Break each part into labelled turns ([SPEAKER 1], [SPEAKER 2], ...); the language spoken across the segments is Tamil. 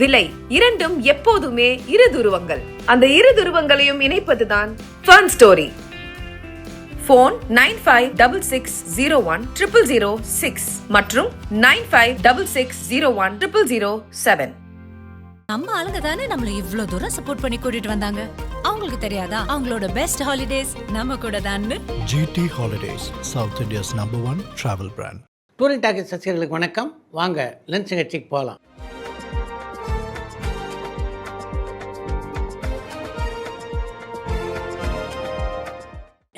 [SPEAKER 1] விலை இரண்டும் எப்போதுமே இரு துருவங்கள். அந்த இரு துருவங்களையும் இணைப்பதுதான் ஃபன் ஸ்டோரி. போன் 9566010006 மற்றும் 9566010007.
[SPEAKER 2] நம்ம ஆளுங்க தானே நம்மள இவ்ளோ தூரம் சப்போர்ட் பண்ணி கூட்டிட்டு வந்தாங்க. அவங்களுக்கு தெரியாதா அவங்களோட பெஸ்ட் ஹாலிடேஸ் நம்ம கூட தான்னு?
[SPEAKER 3] GT Holidays, South India's #1 travel brand.
[SPEAKER 4] Touring talkies ரசிகர்களுக்கு வணக்கம். வாங்க லஞ்ச் நிகழ்ச்சிக்கு போகலாம்.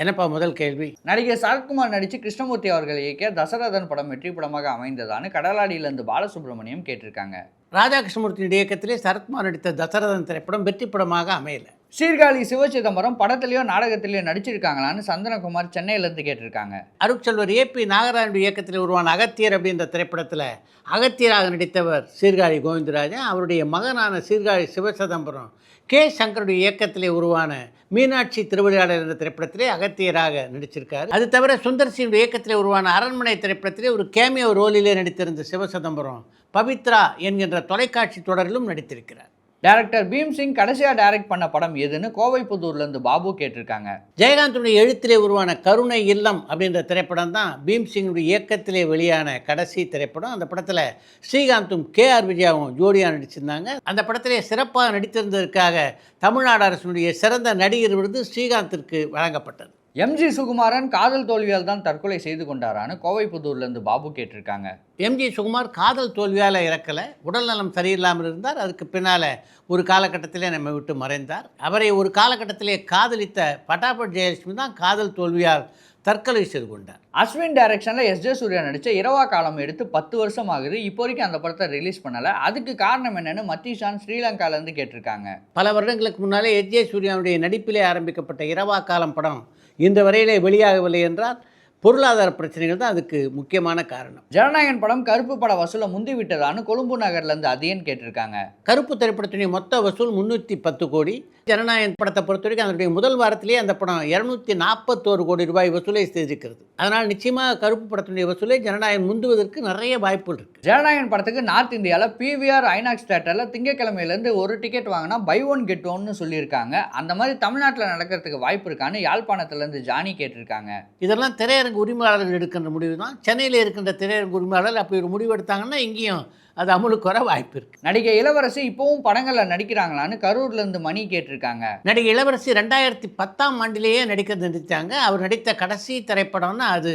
[SPEAKER 4] என்னப்பா முதல் கேள்வி?
[SPEAKER 5] நடிகர் சரத்குமார் நடித்து கிருஷ்ணமூர்த்தி அவர்கள் இயக்கிய தசரதன் படம் வெற்றி படமாக அமைந்ததான்னு கடலாடியிலிருந்து பாலசுப்ரமணியம் கேட்டிருக்காங்க.
[SPEAKER 4] ராஜா கிருஷ்ணமூர்த்தியின் இயக்கத்திலே சரத்குமார் நடித்த தசரதன் திரைப்படம் வெற்றி படமாக அமையல.
[SPEAKER 5] சீர்காழி சிவச்சிதம்பரம் படத்திலேயோ நாடகத்திலேயோ நடிச்சிருக்காங்களான்னு சந்தனகுமார் சென்னையிலேருந்து கேட்டிருக்காங்க.
[SPEAKER 4] அருட்செல்வர் AP நாகராஜனுடைய இயக்கத்தில் உருவான அகத்தியர் அப்படின்ற திரைப்படத்தில் அகத்தியராக நடித்தவர் சீர்காழி கோவிந்தராஜன். அவருடைய மகனான சீர்காழி சிவச்சிதம்பரம் K. சங்கருடைய இயக்கத்திலே உருவான மீனாட்சி திருவிளையாடல் என்ற திரைப்படத்திலே அகத்தியராக நடிச்சிருக்காரு. அது தவிர சுந்தர்சியுடைய இயக்கத்திலே உருவான அரண்மனை திரைப்படத்திலே ஒரு கேமியோ ரோலிலே நடித்திருந்த சிவச்சிதம்பரம் பவித்ரா என்கின்ற தொலைக்காட்சி தொடரிலும் நடித்திருக்கிறார்.
[SPEAKER 5] டைரக்டர் பீம்சிங் கடைசியாக டைரக்ட் பண்ண படம் எதுன்னு கோவைப்புதூர்லேருந்து பாபு கேட்டிருக்காங்க.
[SPEAKER 4] ஜெயகாந்தனுடைய எழுத்திலே உருவான கருணை இல்லம் அப்படின்ற திரைப்படம் தான் பீம்சிங்குடைய இயக்கத்திலே வெளியான கடைசி திரைப்படம். அந்த படத்தில் ஸ்ரீகாந்தும் KR விஜயாவும் ஜோடியாக நடிச்சிருந்தாங்க. அந்த படத்திலே சிறப்பாக நடித்திருந்ததற்காக தமிழ்நாடு அரசினுடைய சிறந்த நடிகர் விருது ஸ்ரீகாந்திற்கு வழங்கப்பட்டது.
[SPEAKER 5] MG சுகுமாரன் காதல் தோல்வியால் தான் தற்கொலை செய்து கொண்டாரான்னு கோவைப்புதூர்லேருந்து பாபு கேட்டிருக்காங்க.
[SPEAKER 4] MG சுகுமார் காதல் தோல்வியால் இறக்கலை, உடல்நலம் சரியில்லாமல் இருந்தார். அதுக்கு பின்னால் ஒரு காலகட்டத்திலே நம்ம விட்டு மறைந்தார். அவரை ஒரு காலகட்டத்திலே காதலித்த பட்டாபட் ஜெயலட்சுமி தான் காதல் தோல்வியால் தற்கொலை செய்து கொண்டார்.
[SPEAKER 5] அஸ்வின் டைரக்ஷனில் SJ சூர்யா நடித்த இரவா காலம் எடுத்து 10 வருஷம் ஆகுது. இப்போ வரைக்கும் அந்த படத்தை ரிலீஸ் பண்ணலை. அதுக்கு காரணம் என்னன்னு மத்தீஷான் ஸ்ரீலங்காலேருந்து கேட்டிருக்காங்க.
[SPEAKER 4] பல வருடங்களுக்கு முன்னாலே SJ சூர்யாவுடைய நடிப்பிலே ஆரம்பிக்கப்பட்ட இரவா காலம் படம் இந்த வரையிலே வெளியாகவில்லை என்றால் பொருளாதார பிரச்சனைகள் தான் அதுக்கு முக்கியமான காரணம்.
[SPEAKER 5] ஜனநாயகன் படம் கருப்பு பட வசூலை முந்தி விட்டதான்னு கொழும்பு நகர்லேருந்து அதியன் கேட்டிருக்காங்க.
[SPEAKER 4] கருப்பு திரைப்படத்துடைய மொத்த வசூல் 310 கோடி. ஜனநாயகன் படத்தை பொறுத்த வரைக்கும் அதனுடைய முதல் வாரத்திலேயே அந்த படம் 241 கோடி ரூபாய் வசூலை செய்திருக்கிறது. அதனால் நிச்சயமாக கருப்பு படத்தினுடைய வசூலை ஜனநாயகன் முந்துவதற்கு நிறைய வாய்ப்புகள் இருக்குது.
[SPEAKER 5] ஜனநாயகன் படத்துக்கு நார்த் இந்தியாவில் PVR ஐநாக்ஸ் தியேட்டரில் திங்கக்கிழமையிலேருந்து ஒரு டிக்கெட் வாங்கினா பை ஒன் கெட் ஒன்னு சொல்லியிருக்காங்க. அந்த மாதிரி தமிழ்நாட்டில் நடக்கிறதுக்கு வாய்ப்பு இருக்கான்னு யாழ்ப்பாணத்துலேருந்து ஜானி கேட்டிருக்காங்க.
[SPEAKER 4] இதெல்லாம் திரையரங்கு உரிமையாளர்கள் எடுக்கின்ற முடிவு தான். சென்னையில் இருக்கின்ற திரையரங்கு உரிமையாளர்கள் அப்படி ஒரு முடிவு எடுத்தாங்கன்னா இங்கேயும் அது அமலுக்கு வர வாய்ப்பு இருக்குது.
[SPEAKER 5] நடிகை இளவரசி இப்போவும் படங்களில் நடிக்கிறாங்களான்னு கரூர்லேருந்து மணி கேட்டிருக்காங்க.
[SPEAKER 4] நடிகை இளவரசி 2010ஆம் ஆண்டிலேயே நடித்தாங்க. அவர் நடித்த கடைசி திரைப்படம்னா அது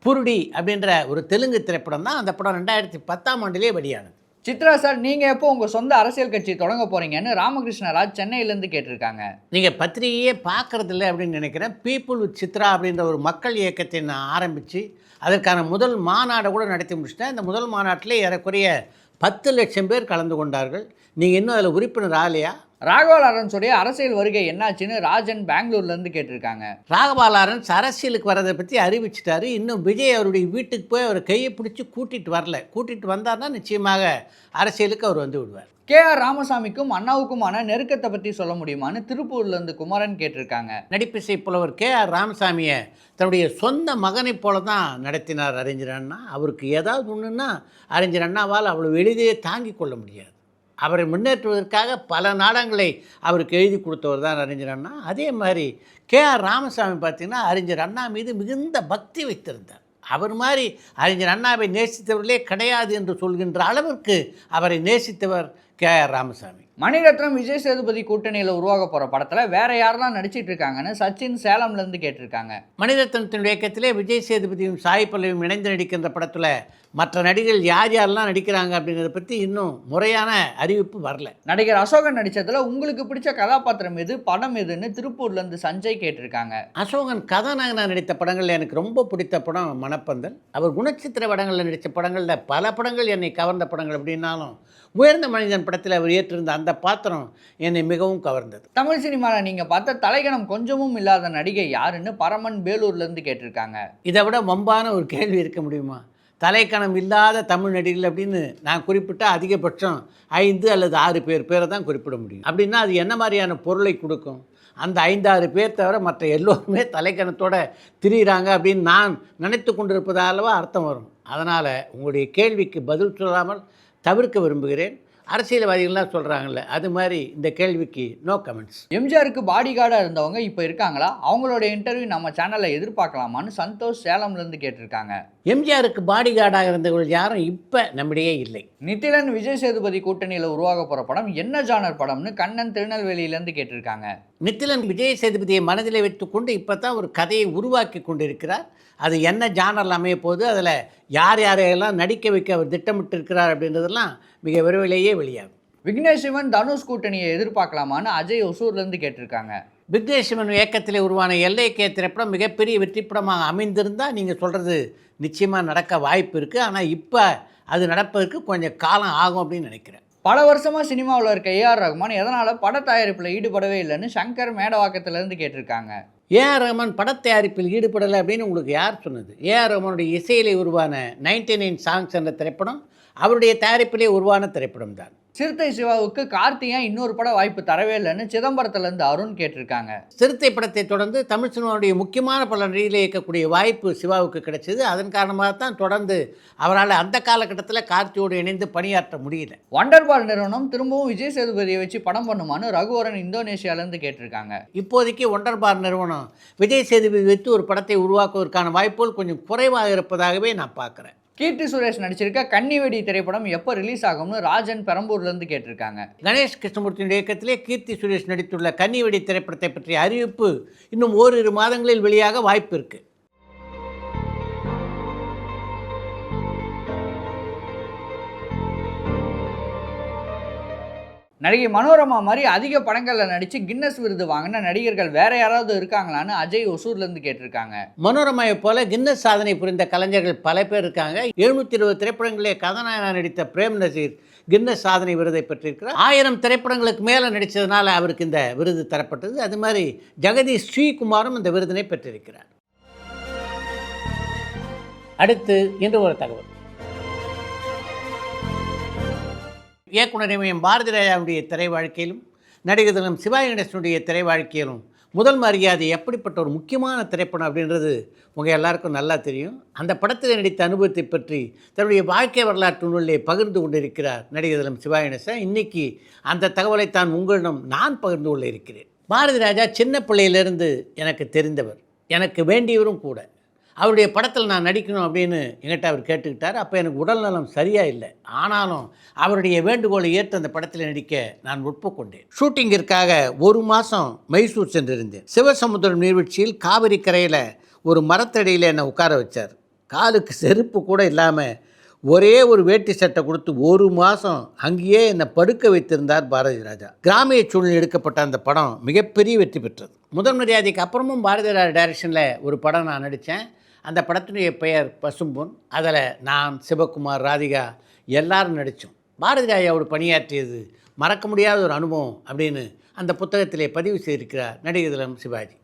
[SPEAKER 4] புருடி அப்படின்ற ஒரு தெலுங்கு திரைப்படம் தான். அந்த படம் 2010ஆம் ஆண்டிலே வெளியானது.
[SPEAKER 5] சித்ரா சார், நீங்கள் எப்போ உங்கள் சொந்த அரசியல் கட்சி தொடங்க போகிறீங்கன்னு ராமகிருஷ்ணராஜ் சென்னையிலேருந்து கேட்டிருக்காங்க.
[SPEAKER 4] நீங்கள் பத்திரிகையே பார்க்குறதில்ல அப்படின்னு நினைக்கிறேன். பீப்புள் வித் சித்ரா அப்படின்ற ஒரு மக்கள் இயக்கத்தை நான் ஆரம்பித்து அதற்கான முதல் மாநாடை கூட நடத்தி முடிச்சிட்டேன். இந்த முதல் மாநாட்டிலே ஏறக்குறைய 10 லட்சம் பேர் கலந்து கொண்டார்கள். நீங்கள் இன்னும் அதில் உறுப்பினர் ஆகலையா?
[SPEAKER 5] ராகவா லாரன்ஸுடைய அரசியல் வருகை என்னாச்சுன்னு ராஜன் பெங்களூர்லேருந்து கேட்டிருக்காங்க.
[SPEAKER 4] ராகவா லாரன்ஸ் அரசியலுக்கு வரதை பற்றி அறிவிச்சிட்டாரு. இன்னும் விஜய் அவருடைய வீட்டுக்கு போய் அவர் கையை பிடிச்சி கூட்டிகிட்டு வரல. கூட்டிகிட்டு வந்தார்னா நிச்சயமாக அரசியலுக்கு அவர் வந்து விடுவார்.
[SPEAKER 5] KR ராமசாமிக்கும் அண்ணாவுக்குமான நெருக்கத்தை பற்றி சொல்ல முடியுமான்னு திருப்பூர்லேருந்து குமரன் கேட்டிருக்காங்க.
[SPEAKER 4] நடிப்பிசை புலவர் KR ராமசாமியை தன்னுடைய சொந்த மகனைப் போல தான் நடத்தினார் அறிஞர் அண்ணா. அவருக்கு ஏதாவது ஒன்றுன்னா அறிஞர் அண்ணாவால் அவ்வளோ எளிதையே தாங்கி கொள்ள முடியாது. அவரை முன்னேற்றுவதற்காக பல நாடகங்களை அவருக்கு எழுதி கொடுத்தவர் தான் அறிஞர் அண்ணா. அதே மாதிரி KR ராமசாமி பார்த்திங்கன்னா அறிஞர் அண்ணா மீது மிகுந்த பக்தி வைத்திருந்தார். அவர் மாதிரி அறிஞர் அண்ணாவை நேசித்தவர்களே கிடையாது என்று சொல்கின்ற அளவிற்கு அவரை நேசித்தவர் KR ராமசாமி.
[SPEAKER 5] மணிரத்னம் விஜய் சேதுபதி கூட்டணியில் உருவாக போகிற படத்தில் வேற யாரெல்லாம் நடிச்சிட்டு இருக்காங்கன்னு சச்சின் சேலம்லேருந்து கேட்டிருக்காங்க.
[SPEAKER 4] மணிரத்னத்தின் இயக்கத்திலே விஜய் சேதுபதியும் சாய் பல்லவியும் இணைந்து நடிக்கின்ற படத்தில் மற்ற நடிகர்கள் யார் யாரெல்லாம் நடிக்கிறாங்க அப்படிங்கிறத பற்றி இன்னும் முறையான அறிவிப்பு வரல.
[SPEAKER 5] நடிகர் அசோகன் நடித்ததில் உங்களுக்கு பிடிச்ச கதாபாத்திரம் எது, படம் எதுன்னு திருப்பூர்லேருந்து சஞ்சய் கேட்டிருக்காங்க.
[SPEAKER 4] அசோகன் கதாநாயகனாக நடித்த படங்களில் எனக்கு ரொம்ப பிடித்த படம் மணப்பந்தல். அவர் குணச்சித்திர படங்களில் நடித்த படங்களில் பல படங்கள் என்னை கவர்ந்த படங்கள் அப்படின்னாலும் உயர்ந்த மனிதன் படத்தில் அவர் ஏற்றிருந்த அந்த பாத்திரம் என்னை மிகவும் கவர்ந்தது.
[SPEAKER 5] தமிழ் சினிமாவில் நீங்கள் பார்த்த தலைகணம் கொஞ்சமும் இல்லாத நடிகை யாருன்னு பரமன் வேலூர்லேருந்து கேட்டிருக்காங்க.
[SPEAKER 4] இதை விட வம்பான ஒரு கேள்வி இருக்க முடியுமா? தலைக்கணம் இல்லாத தமிழ் நடிகர்கள் அப்படின்னு நான் குறிப்பிட்டால் அதிகபட்சம் 5 அல்லது 6 பேரை தான் குறிப்பிட முடியும். அப்படின்னா அது என்ன மாதிரியான பொருளை கொடுக்கும்? அந்த 5-6 பேர் தவிர மற்ற எல்லோருமே தலைக்கணத்தோடு திரியிறாங்க அப்படின்னு நான் நினைத்து கொண்டிருப்பதாலவா அர்த்தம் வரும். அதனால் உங்களுடைய கேள்விக்கு பதில் சொல்லாமல் தவிர்க்க விரும்புகிறேன். அரசியல்வாதிகள்லாம் சொல்கிறாங்கல்ல, அது மாதிரி இந்த கேள்விக்கு நோ கமெண்ட்ஸ்.
[SPEAKER 5] எம்ஜிஆருக்கு பாடி கார்டாக இருந்தவங்க இப்போ இருக்காங்களா? அவங்களோட இன்டர்வியூ நம்ம சேனலில் எதிர்பார்க்கலாமான்னு சந்தோஷ் சேலம்லேருந்து கேட்டிருக்காங்க.
[SPEAKER 4] எம்ஜிஆருக்கு பாடி கார்டாக இருந்தவர்கள் யாரும் இப்போ நம்மிடையே இல்லை.
[SPEAKER 5] நித்திலன் விஜய் சேதுபதி கூட்டணியில் உருவாக போகிற படம் என்ன ஜானர் படம்னு கண்ணன் திருநெல்வேலியிலேருந்து கேட்டிருக்காங்க.
[SPEAKER 4] நித்திலன் விஜய் சேதுபதியை மனதில் வைத்துக்கொண்டு இப்போ தான் ஒரு கதையை உருவாக்கி கொண்டிருக்கிறார். அது என்ன ஜானரில் அமைய போகுது, அதில் யார் யாரையெல்லாம் நடிக்க வைக்க அவர் திட்டமிட்டிருக்கிறார் அப்படின்றதெல்லாம் மிக விரைவிலேயே வெளியாகும்.
[SPEAKER 5] விக்னேஷ் சிவன் தனுஷ் கூட்டணியை எதிர்பார்க்கலாமான்னு அஜய் ஒசூர்லேருந்து கேட்டிருக்காங்க.
[SPEAKER 4] விக்னேஷ் சிவன் இயக்கத்தில் உருவான எல்லைக்கே திரைப்படம் மிகப்பெரிய வெற்றிப்படமாக அமைந்திருந்தால் நீங்கள் சொல்கிறது நிச்சயமாக நடக்க வாய்ப்பு இருக்குது. ஆனால் இப்போ அது நடப்பதற்கு கொஞ்சம் காலம் ஆகும் அப்படின்னு நினைக்கிறேன்.
[SPEAKER 5] பல வருஷமாக சினிமாவில் இருக்க ஏஆர் ரஹ்மான் எதனால் பட தயாரிப்பில் ஈடுபடவே இல்லைன்னு சங்கர் மேடவாக்கத்திலேருந்து கேட்டிருக்காங்க.
[SPEAKER 4] ஏஆர் ரஹ்மான் படத்தயாரிப்பில் ஈடுபடலை அப்படின்னு உங்களுக்கு யார் சொன்னது? ஏஆர் ரஹ்மானுடைய இசையிலே உருவான 99 சாங்ஸ் என்ற திரைப்படம் அவருடைய தயாரிப்பிலே உருவான திரைப்படம் தான்.
[SPEAKER 5] சிறுத்தை சிவாவுக்கு கார்த்திகேயன் இன்னொரு பட வாய்ப்பு தரவே இல்லைன்னு சிதம்பரத்துலேருந்து அருண் கேட்டிருக்காங்க.
[SPEAKER 4] சிறுத்தை படத்தை தொடர்ந்து தமிழ் சினிமாவுடைய முக்கியமான பல நடிகைகளை இயக்கக்கூடிய வாய்ப்பு சிவாவுக்கு கிடைச்சது. அதன் காரணமாக தான் தொடர்ந்து அவரால் அந்த காலகட்டத்தில் கார்த்தியோடு இணைந்து பணியாற்ற முடியல.
[SPEAKER 5] வண்டர்பால் நிறுவனம் திரும்பவும் விஜய் சேதுபதியை வச்சு படம் பண்ணுமான்னு ரகுவரன் இந்தோனேஷியாவிலேருந்து கேட்டிருக்காங்க.
[SPEAKER 4] இப்போதைக்கு ஒண்டர்பார் நிறுவனம் விஜய் சேதுபதி வைத்து ஒரு படத்தை உருவாக்குவதற்கான வாய்ப்புகள் கொஞ்சம் குறைவாக இருப்பதாகவே நான் பார்க்குறேன்.
[SPEAKER 5] கீர்த்தி சுரேஷ் நடிச்சிருக்க கன்னிவெடி திரைப்படம் எப்போ ரிலீஸ் ஆகும்னு ராஜன் பெரம்பூர்லேருந்து கேட்டிருக்காங்க.
[SPEAKER 4] கணேஷ் கிருஷ்ணமூர்த்தியின் இயக்கத்திலே கீர்த்தி சுரேஷ் நடித்துள்ள கன்னிவெடி திரைப்படத்தை பற்றிய அறிவிப்பு இன்னும் ஓரிரு மாதங்களில் வெளியாக வாய்ப்பு இருக்குது.
[SPEAKER 5] நடிகை மனோரமா மாதிரி அதிக படங்களில் நடித்து கின்னஸ் விருது வாங்கின நடிகர்கள் வேற யாராவது இருக்காங்களான்னு அஜய் ஒசூர்லேருந்து கேட்டிருக்காங்க.
[SPEAKER 4] மனோரமாவை போல கின்னஸ் சாதனை புரிந்த கலைஞர்கள் பல பேர் இருக்காங்க. 720 திரைப்படங்களே கதாநாயகனாக நடித்த பிரேம் நசீர் கின்னஸ் சாதனை விருதை பெற்றிருக்கிறார். 1000 திரைப்படங்களுக்கு மேலே நடித்ததுனால அவருக்கு இந்த விருது தரப்பட்டது. அது மாதிரி ஜெகதீஷ் ஸ்ரீகுமாரும் இந்த விருதினை பெற்றிருக்கிறார். அடுத்து இன்று ஒரு தகவல். இயக்குனர் எம் பாரதி ராஜாவுடைய திரை வாழ்க்கையிலும் நடிகர் தினம் சிவாஜி கணேசனுடைய திரை வாழ்க்கையிலும் முதல் மரியாதை எப்படிப்பட்ட ஒரு முக்கியமான திரைப்படம் அப்படின்றது உங்கள் எல்லாருக்கும் நல்லா தெரியும். அந்த படத்தில் நடித்த அனுபவத்தை பற்றி தன்னுடைய வாழ்க்கை வரலாற்று நூலிலே பகிர்ந்து கொண்டிருக்கிறார் நடிகர் தினம் சிவாஜி கணேசன். இன்றைக்கி அந்த தகவலைத்தான் உங்களிடம் நான் பகிர்ந்து கொள்ள இருக்கிறேன். பாரதி ராஜா சின்ன பிள்ளையிலிருந்து எனக்கு தெரிந்தவர், எனக்கு வேண்டியவரும் கூட. அவருடைய படத்தில் நான் நடிக்கணும் அப்படின்னு என்கிட்ட அவர் கேட்டுக்கிட்டார். அப்போ எனக்கு உடல்நலம் சரியாக இல்லை. ஆனாலும் அவருடைய வேண்டுகோளை ஏற்று அந்த படத்தில் நடிக்க நான் ஒப்புக்கொண்டேன். ஷூட்டிங்கிற்காக 1 மாதம் மைசூர் சென்றிருந்தேன். சிவசமுத்திரம் நீர்வீழ்ச்சியில் காவிரி கரையில் ஒரு மரத்தடியில் என்னை உட்கார வச்சார். காலுக்கு செருப்பு கூட இல்லாமல் ஒரே ஒரு வேட்டி சட்டை கொடுத்து 1 மாதம் அங்கேயே என்னை படுக்க வைத்திருந்தார் பாரதி ராஜா. கிராமிய சூழலில் எடுக்கப்பட்ட அந்த படம் மிகப்பெரிய வெற்றி பெற்றது. முதல் மரியாதைக்கு அப்புறமும் பாரதி ராஜா டைரக்ஷனில் ஒரு படம் நான் நடித்தேன். அந்த படத்தினுடைய பெயர் பசும்பொன். அதில் நான், சிவகுமார், ராதிகா எல்லாரும் நடித்தோம். பாரதி ராஜாவோடு பணியாற்றியது மறக்க முடியாத ஒரு அனுபவம் அப்படின்னு அந்த புத்தகத்திலே பதிவு செய்திருக்கிறார் நடிகர் தினம் சிவாஜி.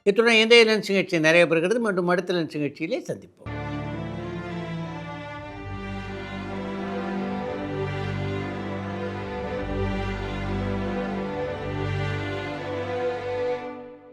[SPEAKER 4] இத்துடன் இன்றைய லன்ச் நிகழ்ச்சி நிறைய பெறுகிறது. மீண்டும் அடுத்த லன்ச் நிகழ்ச்சியிலே சந்திப்போம்.